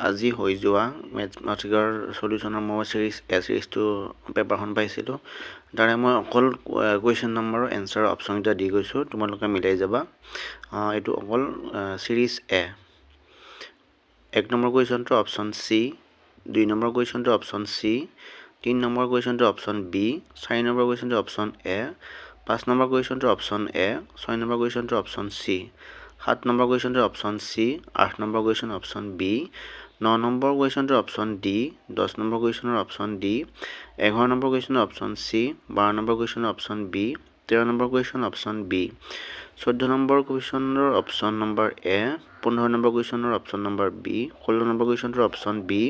আজি হৈ যোৱা মেথমেটিকৰ সলিউশ্যনৰ মই চিৰিজটো পেপাৰখন পাইছিলোঁ তাৰে মই অকল কুৱেশ্যন নম্বৰ এনচাৰ অপশ্যনকেইটা দি গৈছোঁ তোমালোকে মিলাই যাবা এইটো অকল চিৰিজ এ 1 নম্বৰ কুৱেশ্যনটো অপশ্যন চি 2 নম্বৰ কুৱেশ্যনটো অপশ্যন চি 3 নম্বৰ কুৱেশ্যনটো অপশ্যন বি 4 নম্বৰ কুৱেশ্যনটো অপশ্যন এ 5 নম্বৰ কুৱেশ্যনটো অপশ্যন এ 6 নম্বৰ কুৱেশ্যনটো অপশ্যন চি 7 নম্বৰ কুৱেশ্যনটো option C 8 number question option B 9 number কুৱেশ্যনটো অপশ্যন ডি 10 নম্বৰ কুৱেশ্যনৰ option D 11 number কুৱেশ্যনৰ option C 12 number কুৱেশ্যনৰ option B 13 number question option B 14 number কুৱেশ্যনৰ option number A 15 number কুৱেশ্যনৰ option number B 16 number কুৱেশ্যনটোৰ option B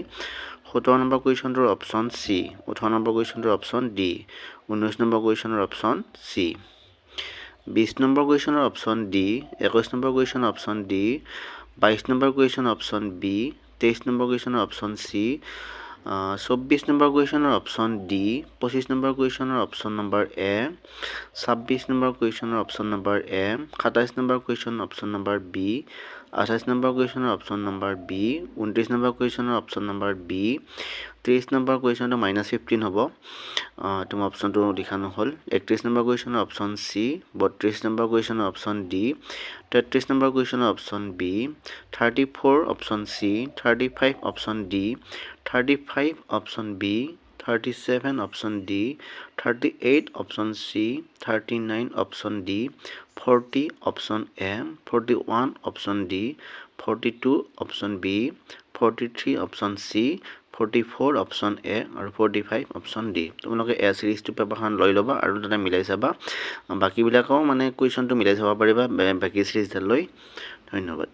17 number কুৱেশ্যনটোৰ option C 18 number কুৱেশ্যনটোৰ option D 19 number কুৱেশ্যনৰ option C 20 number কুৱেশ্যনৰ option D 21 number কুৱেশ্যনৰ option D 22 number question option B 23 number কুৱেশ্যনৰ option C 24 number কুৱেশ্যনৰ option D 25 number কুৱেশ্যনৰ option number A 26 number কুৱেশ্যনৰ option number A 27 number question option number B 28 number কুৱেশ্যনৰ option number B 29 number কুৱেশ্যনৰ option number B 30 number কুৱেশ্যনটো -15 হ'ব তোমাৰ অপশ্যনটো লিখা নহ'ল 31 নম্বৰ কুৱেশ্যনৰ অপশ্যন চি 32 নম্বৰ কুৱেশ্যনৰ অপশ্যন ডি 33 নম্বৰ কুৱেশ্যনৰ option B 34 option C 35 option D 35 option B 37 option D 38 option C 39 option D 40 option A 41 option D 42 option B 43 option C 44 option A আৰু 45 option D তোমালোকে এ চিৰিজটো পেপাৰখন লৈ ল'বা আৰু তাতে মিলাই চাবা বাকীবিলাকও মানে কুৱেশ্যনটো মিলাই চাব পাৰিবা বাকী চিৰিজডাল লৈ ধন্যবাদ